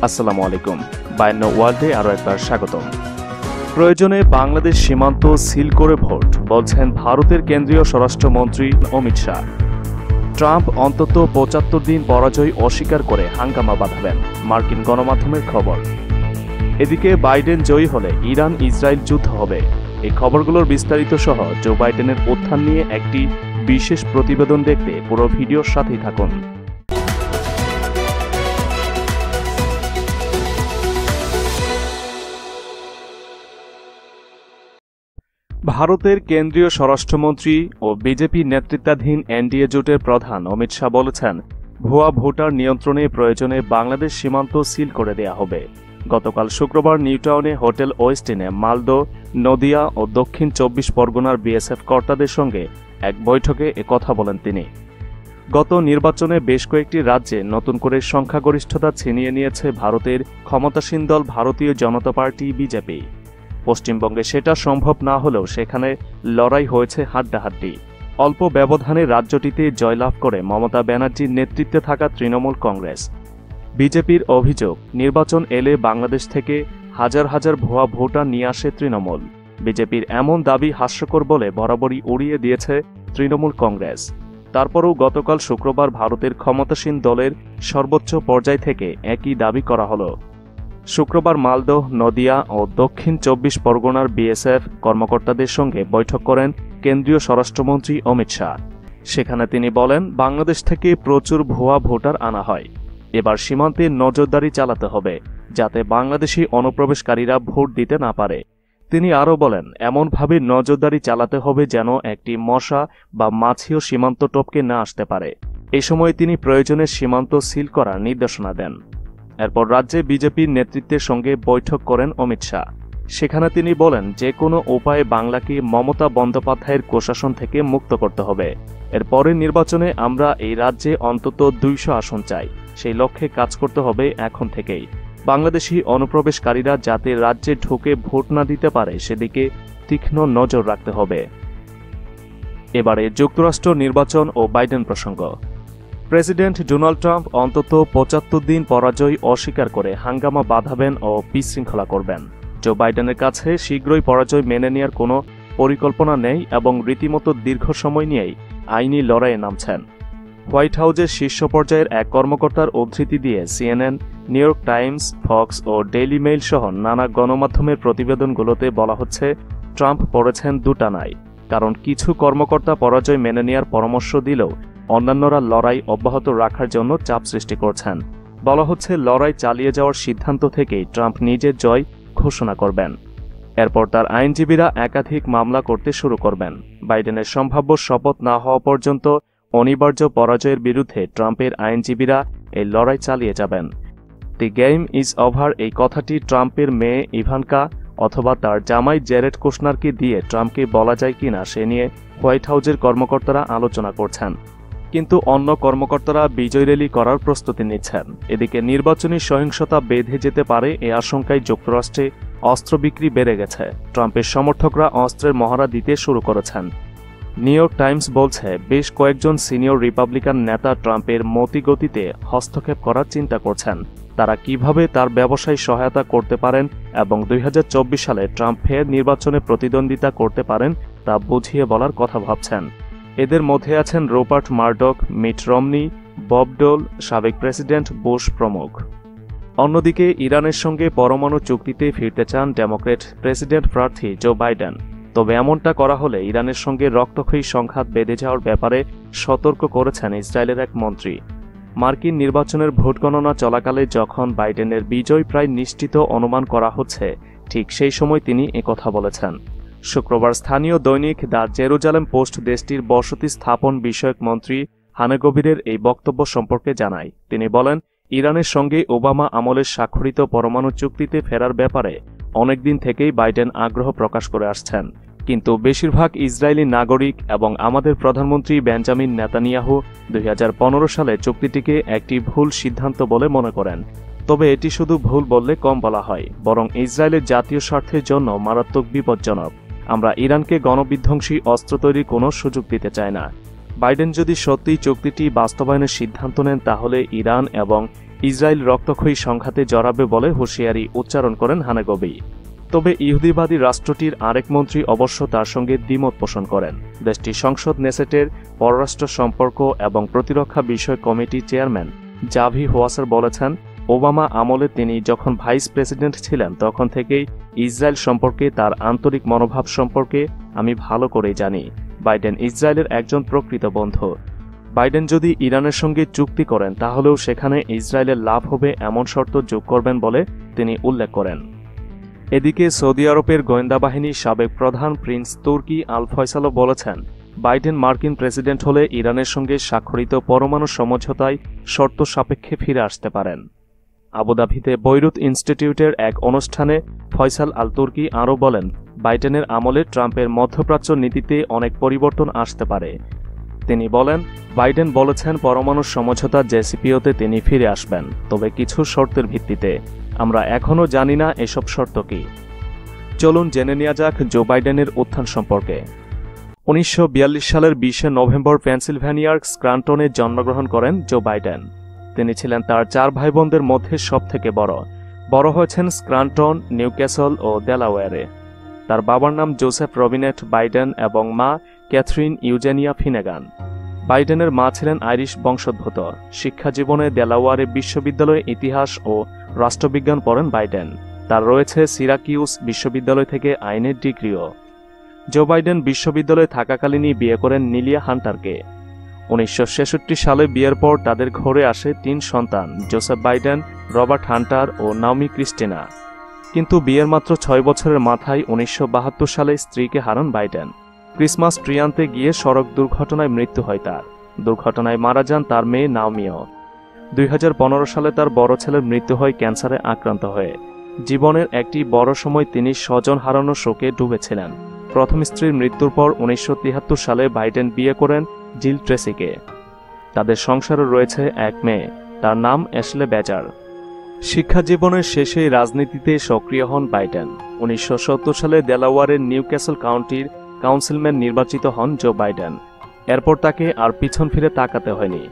আসসালামু আলাইকুম। 52 ওয়ার্ল্ডে আরও একবার স্বাগতম। প্রয়োজনে বাংলাদেশ সীমান্ত সিল করে ভোট, বলছেন ভারতের কেন্দ্রীয় স্বরাষ্ট্রমন্ত্রী অমিত শাহ। ট্রাম্প অন্তত ৭৫ দিন পরাজয় অস্বীকার করে হাঙ্গামা বাঁধাবেন, মার্কিন গণমাধ্যমের খবর। এদিকে বাইডেন জয়ী হলে ইরান ইসরায়েল যুদ্ধ হবে। এই খবরগুলোর বিস্তারিত সহ জো বাইডেনের উত্থান নিয়ে একটি বিশেষ প্রতিবেদন দেখতে পুরো ভিডিওর সাথেই থাকুন। ভারতের কেন্দ্রীয় স্বরাষ্ট্রমন্ত্রী ও বিজেপি নেতৃত্বাধীন এনডিএ জোটের প্রধান অমিত শাহ বলেছেন, ভুয়া ভোটার নিয়ন্ত্রণে প্রয়োজনে বাংলাদেশ সীমান্ত সিল করে দেয়া হবে। গতকাল শুক্রবার নিউটাউনে হোটেল ওয়েস্টিনে মালদহ, নদিয়া ও দক্ষিণ ২৪ পরগনার বিএসএফ কর্তাদের সঙ্গে এক বৈঠকে একথা বলেন তিনি। গত নির্বাচনে বেশ কয়েকটি রাজ্যে নতুন করে সংখ্যাগরিষ্ঠতা ছিনিয়ে নিয়েছে ভারতের ক্ষমতাসীন দল ভারতীয় জনতা পার্টি বিজেপি। পশ্চিমবঙ্গে সেটা সম্ভব না হলেও সেখানে লড়াই হয়েছে হাড্ডাহাড্ডি। অল্প ব্যবধানে রাজ্যটিতে জয়লাভ করে মমতা ব্যানার্জির নেতৃত্বে থাকা তৃণমূল কংগ্রেস। বিজেপির অভিযোগ, নির্বাচন এলে বাংলাদেশ থেকে হাজার হাজার ভুয়া ভোটার নিয়ে আসে তৃণমূল। বিজেপির এমন দাবি হাস্যকর বলে বরাবরই উড়িয়ে দিয়েছে তৃণমূল কংগ্রেস। তারপরও গতকাল শুক্রবার ভারতের ক্ষমতাসীন দলের সর্বোচ্চ পর্যায় থেকে একই দাবি করা হলো। শুক্রবার মালদহ, নদিয়া ও দক্ষিণ ২৪ পরগনার বিএসএফ কর্মকর্তাদের সঙ্গে বৈঠক করেন কেন্দ্রীয় স্বরাষ্ট্রমন্ত্রী অমিত শাহ। সেখানে তিনি বলেন, বাংলাদেশ থেকে প্রচুর ভুয়া ভোটার আনা হয়। এবার সীমান্তে নজরদারি চালাতে হবে, যাতে বাংলাদেশি অনুপ্রবেশকারীরা ভোট দিতে না পারে। তিনি আরও বলেন, এমনভাবে নজরদারি চালাতে হবে যেন একটি মশা বা মাছিও সীমান্ত টপকে না আসতে পারে। এ সময় তিনি প্রয়োজনে সীমান্ত সিল করার নির্দেশনা দেন। এরপর রাজ্যে বিজেপির নেতৃত্বের সঙ্গে বৈঠক করেন অমিত শাহ। সেখানে তিনি বলেন, যে কোনো উপায়ে বাংলাকে মমতা বন্দ্যোপাধ্যায়ের কুশাসন থেকে মুক্ত করতে হবে। এর পরের নির্বাচনে আমরা এই রাজ্যে অন্তত ২০০ আসন চাই। সেই লক্ষ্যে কাজ করতে হবে এখন থেকেই। বাংলাদেশি অনুপ্রবেশকারীরা যাতে রাজ্যে ঢুকে ভোট না দিতে পারে সেদিকে তীক্ষ্ণ নজর রাখতে হবে। এবারে যুক্তরাষ্ট্র নির্বাচন ও বাইডেন প্রসঙ্গ। প্রেসিডেন্ট ডোনাল্ড ট্রাম্প অন্তত ৭৫ দিন পরাজয় অস্বীকার করে হাঙ্গামা বাঁধাবেন ও বিশৃঙ্খলা করবেন। জো বাইডেনের কাছে শীঘ্রই পরাজয় মেনে নেওয়ার কোনো পরিকল্পনা নেই এবং রীতিমতো দীর্ঘ সময় নিয়েই আইনি লড়াইয়ে নামছেন। হোয়াইট হাউসের শীর্ষ পর্যায়ের এক কর্মকর্তার উদ্ধৃতি দিয়ে CNN, New York Times, Fox ও ডেইলি মেইল সহ নানা গণমাধ্যমের প্রতিবেদনগুলোতে বলা হচ্ছে, ট্রাম্প পড়েছেন দুটানায়। কারণ কিছু কর্মকর্তা পরাজয় মেনে নেওয়ার পরামর্শ দিলেও অন্যান্যরা লড়াই অব্যাহত রাখার জন্য চাপ সৃষ্টি করছেন। বলা হচ্ছে, লড়াই চালিয়ে যাওয়ার সিদ্ধান্ত থেকেই ট্রাম্প নিজের জয় ঘোষণা করবেন। এরপর তার আইনজীবীরা একাধিক মামলা করতে শুরু করবেন। বাইডেনের সম্ভাব্য শপথ না হওয়া পর্যন্ত অনিবার্য পরাজয়ের বিরুদ্ধে ট্রাম্পের আইনজীবীরা এই লড়াই চালিয়ে যাবেন। দি গেম ইজ ওভার এই কথাটি ট্রাম্পের মেয়ে ইভানকা অথবা তার জামাই জ্যারেড কুশনারকে দিয়ে ট্রাম্পকে বলা যায় কিনা সে নিয়ে হোয়াইট হাউসের কর্মকর্তারা আলোচনা করছেন। কিন্তু অন্য কর্মকর্তারা বিজয় র্যালি করার প্রস্তুতি নিচ্ছেন। এদিকে নির্বাচনী সহিংসতা বেঁধে যেতে পারে এ আশঙ্কায় যুক্তরাষ্ট্রে অস্ত্র বিক্রি বেড়ে গেছে। ট্রাম্পের সমর্থকরা অস্ত্রের মহড়া দিতে শুরু করেছেন। নিউ ইয়র্ক টাইমস বলছে, বেশ কয়েকজন সিনিয়র রিপাবলিকান নেতা ট্রাম্পের মতিগতিতে হস্তক্ষেপ করার চিন্তা করছেন। তারা কিভাবে তার ব্যবসায় সহায়তা করতে পারেন এবং ২০২৪ সালে ট্রাম্প ফের নির্বাচনে প্রতিদ্বন্দ্বিতা করতে পারেন তা বুঝিয়ে বলার কথা ভাবছেন। এদের মধ্যে আছেন Robert Murdoch, Mitt Romney, Bob Dole, সাবেক প্রেসিডেন্ট বুশ প্রমুখ। অন্যদিকে ইরানের সঙ্গে পরমাণু চুক্তিতে ফিরতে চান ডেমোক্র্যাট প্রেসিডেন্ট প্রার্থী জো বাইডেন। তবে এমনটা করা হলে ইরানের সঙ্গে রক্তক্ষয়ী সংঘাত বেঁধে যাওয়ার ব্যাপারে সতর্ক করেছেন ইসরায়েলের এক মন্ত্রী। মার্কিন নির্বাচনের ভোট গণনা চলাকালে যখন বাইডেনের বিজয় প্রায় নিশ্চিত অনুমান করা হচ্ছে, ঠিক সেই সময় তিনি একথা বলেছেন। শুক্রবার স্থানীয় দৈনিক দ্য জেরুজালেম পোস্ট দেশটির বসতি স্থাপন বিষয়ক মন্ত্রী হানেগভিরের এই বক্তব্য সম্পর্কে জানায়। তিনি বলেন, ইরানের সঙ্গে ওবামা আমলের স্বাক্ষরিত পরমাণু চুক্তিতে ফেরার ব্যাপারে অনেকদিন থেকেই বাইডেন আগ্রহ প্রকাশ করে আসছেন। কিন্তু বেশিরভাগ ইসরায়েলি নাগরিক এবং আমাদের প্রধানমন্ত্রী বেঞ্জামিন নেতানিয়াহু ২০১৫ সালে চুক্তিটিকে একটি ভুল সিদ্ধান্ত বলে মনে করেন। তবে এটি শুধু ভুল বললে কম বলা হয়, বরং ইসরায়েলের জাতীয় স্বার্থের জন্য মারাত্মক বিপজ্জনক। আমরা ইরানকে গণবিধ্বংসী অস্ত্র তৈরির কোনো সুযোগ দিতে চাই না। বাইডেন যদি সত্যিই চুক্তিটি বাস্তবায়নের সিদ্ধান্ত নেন তাহলে ইরান এবং ইসরায়েল রক্তক্ষয়ী সংঘাতে জড়াবে বলে হুঁশিয়ারি উচ্চারণ করেন হানেগবি। তবে ইহুদিবাদী রাষ্ট্রটির আরেক মন্ত্রী অবশ্য তার সঙ্গে দ্বিমত পোষণ করেন। দেশটির সংসদ নেসেটের পররাষ্ট্র সম্পর্ক এবং প্রতিরক্ষা বিষয়ক কমিটি চেয়ারম্যান জাভি হোয়াসার বলেছেন, ওবামা আমলে তিনি যখন ভাইস প্রেসিডেন্ট ছিলেন তখন থেকেই ইসরায়েল সম্পর্কে তার আন্তরিক মনোভাব সম্পর্কে আমি ভালো করেই জানি। বাইডেন ইসরায়েলের একজন প্রকৃত বন্ধু। বাইডেন যদি ইরানের সঙ্গে চুক্তি করেন তাহলেও সেখানে ইসরায়েলের লাভ হবে এমন শর্ত যোগ করবেন বলে তিনি উল্লেখ করেন। এদিকে সৌদি আরবের গোয়েন্দা বাহিনীর সাবেক প্রধান প্রিন্স তুর্কি আল ফয়সালও বলেছেন, বাইডেন মার্কিন প্রেসিডেন্ট হলে ইরানের সঙ্গে স্বাক্ষরিত পরমাণু সমঝোতায় শর্ত সাপেক্ষে ফিরে আসতে পারেন। আবুধাবিতে বৈরুত ইনস্টিটিউটের এক অনুষ্ঠানে ফয়সাল আল তুর্কি আরও বলেন, বাইডেনের আমলে ট্রাম্পের মধ্যপ্রাচ্য নীতিতে অনেক পরিবর্তন আসতে পারে। তিনি বলেন, বাইডেন বলেছেন পরমাণু সমঝোতা জেসিপিওতে তিনি ফিরে আসবেন, তবে কিছু শর্তের ভিত্তিতে। আমরা এখনও জানি না এসব শর্ত কি। চলুন জেনে নেওয়া যাক জো বাইডেনের উত্থান সম্পর্কে। 1942 সালের 20 নভেম্বর পেনসিলভেনিয়ার স্ক্রান্টনে জন্মগ্রহণ করেন জো বাইডেন। তিনি ছিলেন তার 4 ভাইবোনদের মধ্যে সবথেকে বড় হয়েছেন স্ক্রান্টন, নিউক্যাসল ও ডেলাওয়্যারে। তার বাবার নাম জোসেফ রবিনেট বাইডেন এবং মা ক্যাথরিন ইউজেনিয়া ফিনেগান। বাইডেনের মা ছিলেন আইরিশ বংশোদ্ভূত। শিক্ষা জীবনে ডেলাওয়ারে বিশ্ববিদ্যালয়ে ইতিহাস ও রাষ্ট্রবিজ্ঞান পড়েন বাইডেন। তার রয়েছে সিরাকিউস বিশ্ববিদ্যালয় থেকে আইনের ডিগ্রিও। জো বাইডেন বিশ্ববিদ্যালয়ে থাকাকালীনই বিয়ে করেন নিলিয়া হান্টারকে। 1966 সালে বিয়ের পর তাদের ঘরে আসে 3 সন্তান, জোসেফ বাইডেন, রবার্ট হান্টার ও নাওমি ক্রিস্টিনা। কিন্তু বিয়ের মাত্র 6 বছরের মাথায় 1972 সালে স্ত্রীকে হারান বাইডেন। ক্রিসমাস ট্রি আনতে গিয়ে সড়ক দুর্ঘটনায় মৃত্যু হয় তার। দুর্ঘটনায় মারা যান তার মেয়ে নাওমিও। 2015 সালে তার বড় ছেলের মৃত্যু হয় ক্যান্সারে আক্রান্ত হয়ে। জীবনের একটি বড় সময় তিনি স্বজন হারানোর শোকে ডুবেছিলেন। প্রথম স্ত্রীর মৃত্যুর পর 1973 সালে বাইডেন বিয়ে করেন জিল ট্রেসিকে। তাদের সংসারে রয়েছে এক মেয়ে, তার নাম অ্যাশলে বেজার। শিক্ষা জীবনের শেষে রাজনীতিতে সক্রিয় হন বাইডেন। 1970 সালে ডেলাওয়ারের নিউক্যাসল কাউন্টির কাউন্সিলম্যান নির্বাচিত হন জো বাইডেন। এরপর তাকে আর পিছন ফিরে তাকাতে হয়নি।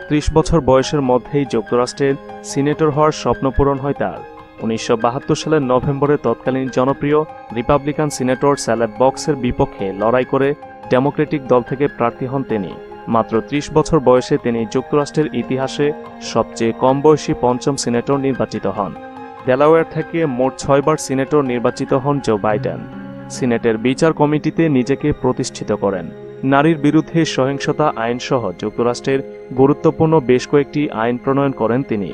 30 বছর বয়সের মধ্যেই যুক্তরাষ্ট্রের সিনেটর হওয়ার স্বপ্ন পূরণ হয় তার। 1972 সালের নভেম্বরে তৎকালীন জনপ্রিয় রিপাবলিকান সিনেটর স্যালেব বক্সের বিপক্ষে লড়াই করে ডেমোক্রেটিক দল থেকে প্রার্থী হন তিনি। মাত্র 30 বছর বয়সে তিনি যুক্তরাষ্ট্রের ইতিহাসে সবচেয়ে কম বয়সী 5ম সিনেটর নির্বাচিত হন। ডেলাওয়্যার থেকে মোট 6 বার সিনেটর নির্বাচিত হন জো বাইডেন। সিনেটের বিচার কমিটিতে নিজেকে প্রতিষ্ঠিত করেন। নারীর বিরুদ্ধে সহিংসতা আইনসহ যুক্তরাষ্ট্রের গুরুত্বপূর্ণ বেশ কয়েকটি আইন প্রণয়ন করেন তিনি।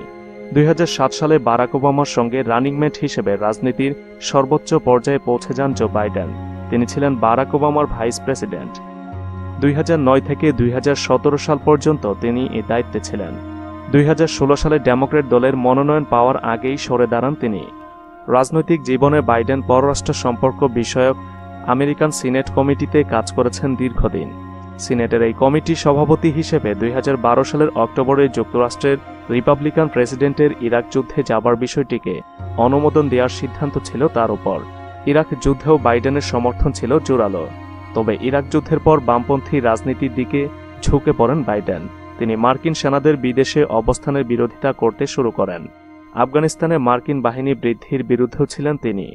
2007 সালে বারাক ওবামার সঙ্গে রানিং মেট হিসেবে রাজনীতির সর্বোচ্চ পর্যায়ে পৌঁছে যান জো বাইডেন। তিনি ছিলেন বারাক ওবামার ভাইস প্রেসিডেন্ট। 2009 থেকে 2017 সাল পর্যন্ত তিনি এই দায়িত্বে ছিলেন। 2016 সালে ডেমোক্র্যাট দলের মনোনয়ন পাওয়ার আগেই সরে দাঁড়ান তিনি। রাজনৈতিক জীবনে বাইডেন পররাষ্ট্র সম্পর্ক বিষয়ক আমেরিকান সিনেট কমিটিতে কাজ করেছেন দীর্ঘদিন। সিনেটের এই কমিটির সভাপতি হিসেবে 2012 সালের অক্টোবরে যুক্তরাষ্ট্রের রিপাবলিকান প্রেসিডেন্টের ইরাক যুদ্ধে যাবার বিষয়টিকে অনুমোদন দেওয়ার সিদ্ধান্ত ছিল তার উপর। ইরাক যুদ্ধেও বাইডেনের সমর্থন ছিল জোরালো। তবে ইরাক যুদ্ধের পর বামপন্থী রাজনীতির দিকে ঝুঁকে পড়েন বাইডেন। তিনি মার্কিন সেনাদের বিদেশে অবস্থানের বিরোধিতা করতে শুরু করেন। আফগানিস্তানে মার্কিন বাহিনী বৃদ্ধির বিরুদ্ধেও ছিলেন তিনি।